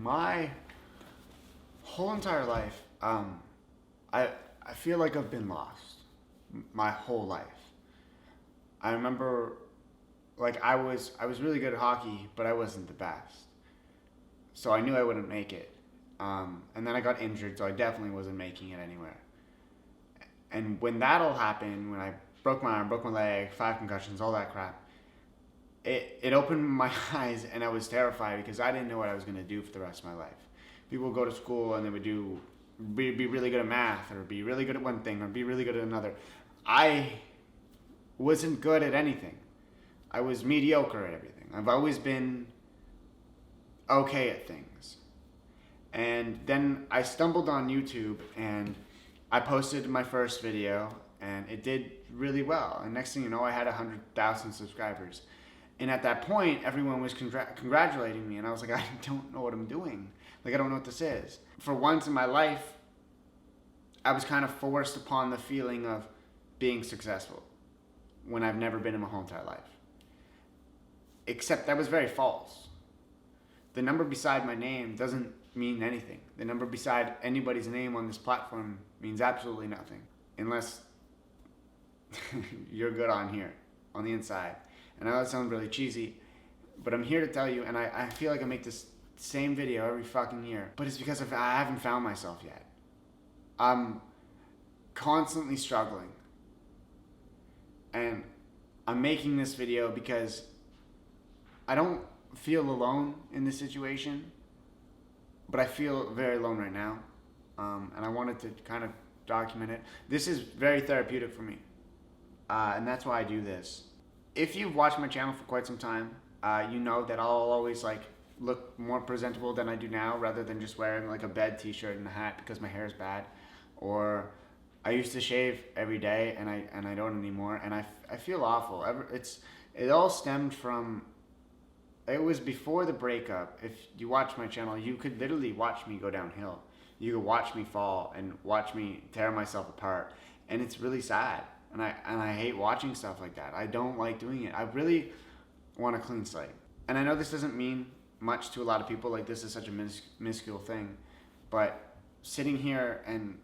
My whole entire life, I I feel like I've been lost my whole life. I remember, like I was really good at hockey, but I wasn't the best, so I knew I wouldn't make it. And then I got injured, so I definitely wasn't making it anywhere. And when that all happened, when I broke my arm, broke my leg, 5 concussions, all that crap, it opened my eyes, and I was terrified because I didn't know what I was going to do for the rest of my life. People would go to school and they would be really good at math, or be really good at one thing, or be really good at another. I wasn't good at anything. I was mediocre at everything. I've always been okay at things. And then I stumbled on YouTube, and I posted my first video, and it did really well. And next thing you know, I had 100,000 subscribers. And at that point, everyone was congratulating me, and I was like, I don't know what I'm doing. Like, I don't know what this is. For once in my life, I was kind of forced upon the feeling of being successful when I've never been in my whole entire life. Except that was very false. The number beside my name doesn't mean anything. The number beside anybody's name on this platform means absolutely nothing. Unless you're good on here, on the inside. And I know that sounds really cheesy, but I'm here to tell you, and I feel like I make this same video every fucking year, but it's because I haven't found myself yet. I'm constantly struggling. And I'm making this video because I don't feel alone in this situation, but I feel very alone right now. And I wanted to kind of document it. This is very therapeutic for me. And that's why I do this. If you've watched my channel for quite some time, you know that I'll always like look more presentable than I do now, rather than just wearing like a bed t-shirt and a hat because my hair is bad. Or I used to shave every day, and I don't anymore, and I feel awful. It all stemmed from, it was before the breakup. If you watch my channel, you could literally watch me go downhill. You could watch me fall and watch me tear myself apart, and it's really sad. And I hate watching stuff like that. I don't like doing it. I really want a clean slate. And I know this doesn't mean much to a lot of people. Like, this is such a minuscule thing, but sitting here and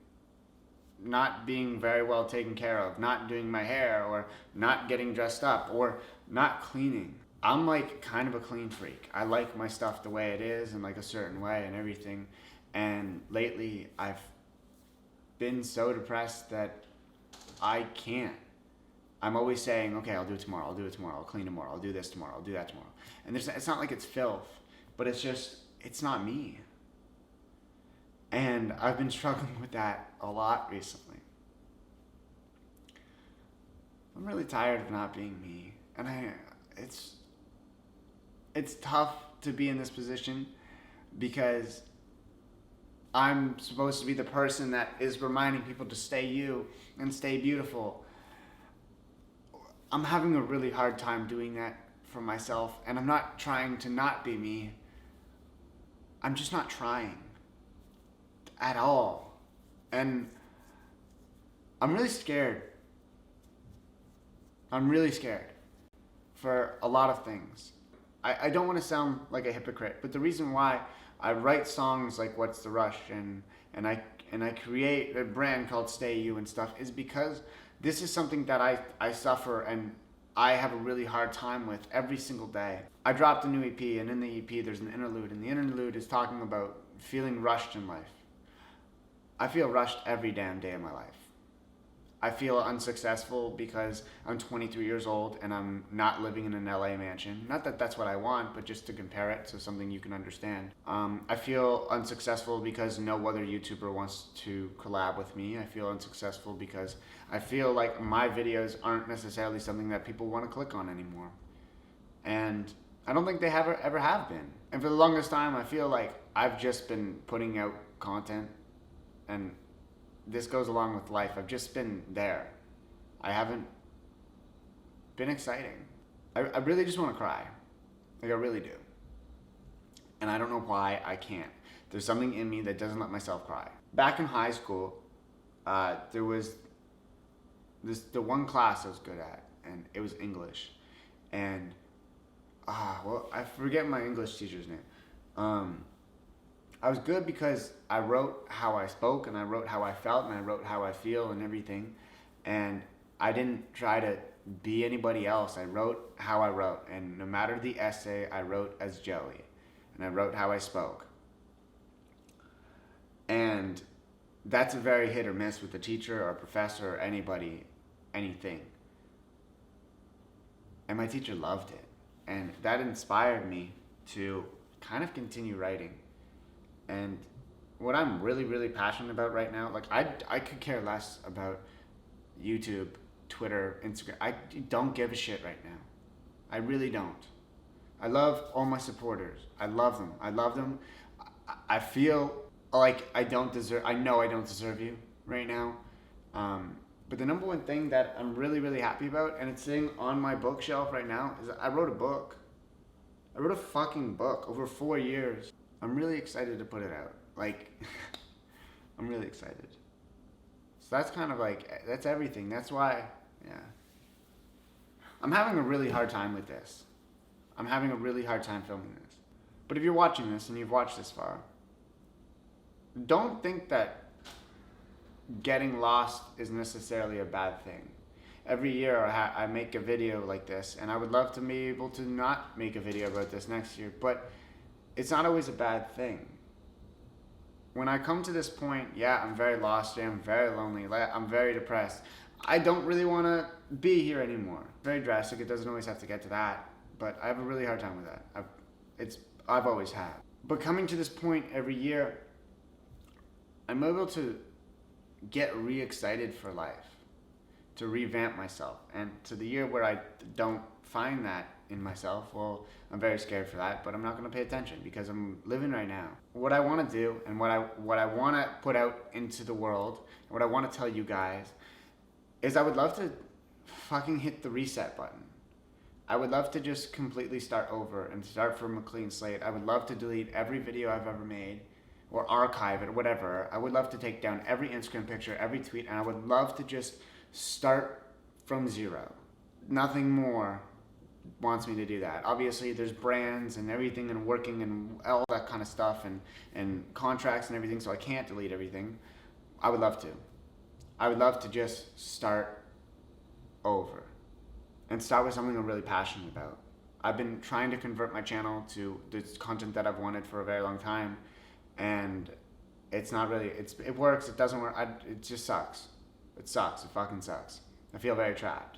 not being very well taken care of, not doing my hair, or not getting dressed up, or not cleaning. I'm like kind of a clean freak. I like my stuff the way it is, and like a certain way and everything. And lately I've been so depressed that I can't. I'm always saying, okay, I'll do it tomorrow, I'll do it tomorrow, I'll clean tomorrow, I'll do this tomorrow, I'll do that tomorrow. And it's not like it's filth, but it's not me. And I've been struggling with that a lot recently. I'm really tired of not being me. And it's tough to be in this position because I'm supposed to be the person that is reminding people to stay you and stay beautiful. I'm having a really hard time doing that for myself, and I'm not trying to not be me. I'm just not trying at all. And I'm really scared. I'm really scared for a lot of things. I don't want to sound like a hypocrite, but the reason why I write songs like What's the Rush and I create a brand called Stay You and stuff is because this is something that I suffer and I have a really hard time with every single day. I dropped a new EP, and in the EP there's an interlude, and the interlude is talking about feeling rushed in life. I feel rushed every damn day of my life. I feel unsuccessful because I'm 23 years old and I'm not living in an LA mansion. Not that that's what I want, but just to compare it to something you can understand. I feel unsuccessful because no other YouTuber wants to collab with me. I feel unsuccessful because I feel like my videos aren't necessarily something that people want to click on anymore. And I don't think they ever have been. And for the longest time, I feel like I've just been putting out content, and this goes along with life. I've just been there. I haven't been exciting. I really just want to cry. Like, I really do. And I don't know why I can't. There's something in me that doesn't let myself cry. Back in high school, there was the one class I was good at, and it was English. And, well, I forget my English teacher's name. I was good because I wrote how I spoke, and I wrote how I felt, and I wrote how I feel and everything. And I didn't try to be anybody else. I wrote how I wrote, and no matter the essay, I wrote as Joey, and I wrote how I spoke. And that's a very hit or miss with a teacher or a professor or anybody, anything. And my teacher loved it. And that inspired me to kind of continue writing. And what I'm really, really passionate about right now, like I could care less about YouTube, Twitter, Instagram. I don't give a shit right now. I really don't. I love all my supporters. I love them. I love them. I feel like I know I don't deserve you right now. But the number one thing that I'm really, really happy about, and it's sitting on my bookshelf right now, is that I wrote a book. I wrote a fucking book over 4 years. I'm really excited to put it out. Like, I'm really excited. So that's kind of like, that's everything. That's why, yeah. I'm having a really hard time with this. I'm having a really hard time filming this. But if you're watching this and you've watched this far, don't think that getting lost is necessarily a bad thing. Every year I make a video like this, and I would love to be able to not make a video about this next year, but it's not always a bad thing. When I come to this point, yeah, I'm very lost, I'm very lonely, I'm very depressed. I don't really want to be here anymore. Very drastic, it doesn't always have to get to that, but I have a really hard time with that. I've always had. But coming to this point every year, I'm able to get re-excited for life, to revamp myself. And to the year where I don't find that in myself, well, I'm very scared for that, but I'm not going to pay attention because I'm living right now. What I want to do and what I want to put out into the world, and what I want to tell you guys, is I would love to fucking hit the reset button. I would love to just completely start over and start from a clean slate. I would love to delete every video I've ever made, or archive it, or whatever. I would love to take down every Instagram picture, every tweet, and I would love to just start from zero. Nothing more wants me to do that. Obviously, there's brands and everything and working and all that kind of stuff and contracts and everything, so I can't delete everything. I would love to. I would love to just start over and start with something I'm really passionate about. I've been trying to convert my channel to the content that I've wanted for a very long time, and it's not really, it works, it doesn't work, it just sucks. It sucks, it fucking sucks. I feel very trapped.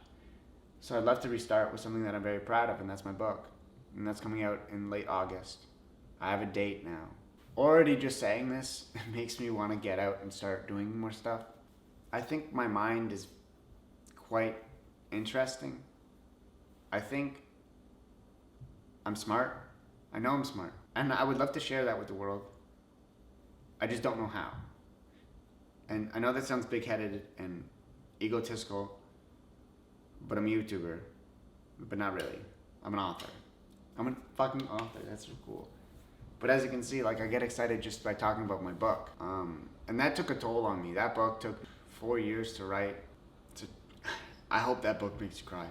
So I'd love to restart with something that I'm very proud of, and that's my book. And that's coming out in late August. I have a date now. Already just saying this makes me want to get out and start doing more stuff. I think my mind is quite interesting. I think I'm smart. I know I'm smart. And I would love to share that with the world. I just don't know how. And I know that sounds big-headed and egotistical, but I'm a YouTuber, but not really. I'm an author. I'm a fucking author. That's so cool. But as you can see, like, I get excited just by talking about my book. And that took a toll on me. That book took 4 years to write. I hope that book makes you cry.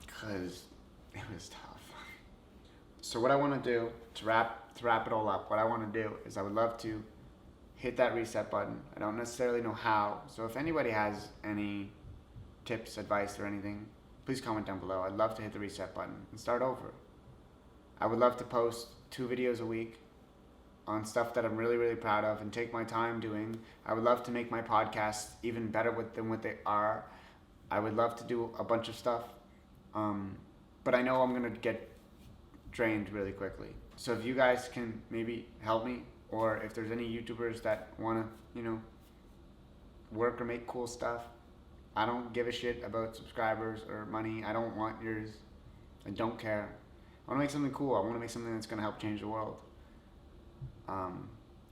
Because it was tough. So what I want to do, to wrap it all up, what I want to do is I would love to hit that reset button. I don't necessarily know how, so if anybody has any tips, advice, or anything, please comment down below. I'd love to hit the reset button and start over. I would love to post 2 videos a week on stuff that I'm really, really proud of and take my time doing. I would love to make my podcasts even better than what they are. I would love to do a bunch of stuff, but I know I'm going to get drained really quickly. So if you guys can maybe help me, or if there's any YouTubers that want to, work or make cool stuff, I don't give a shit about subscribers or money. I don't want yours. I don't care. I want to make something cool. I want to make something that's going to help change the world.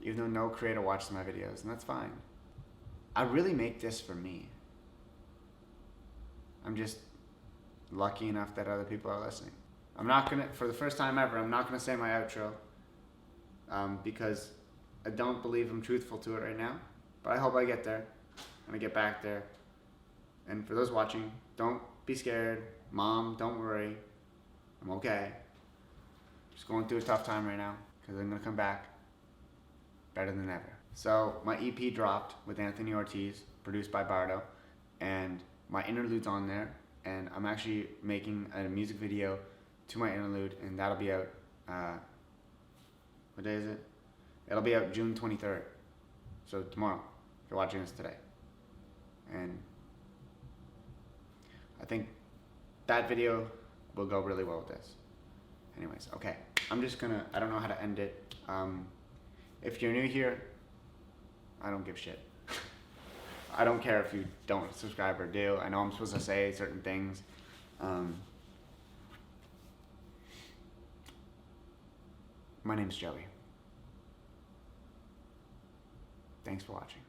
Even though no creator watches my videos, and that's fine. I really make this for me. I'm just lucky enough that other people are listening. I'm not going to, for the first time ever, I'm not going to say my outro. Because I don't believe I'm truthful to it right now, but I hope I get there and I get back there. And for those watching, don't be scared. Mom, don't worry. I'm okay. Just going through a tough time right now because I'm gonna come back better than ever. So my EP dropped with Anthony Ortiz, produced by Bardo, and my interlude's on there. And I'm actually making a music video to my interlude, and that'll be out. What day is it? It'll be out June 23rd. So tomorrow, if you're watching this today. And I think that video will go really well with this. Anyways, okay. I don't know how to end it. If you're new here, I don't give shit. I don't care if you don't subscribe or do. I know I'm supposed to say certain things. My name's Joey. Thanks for watching.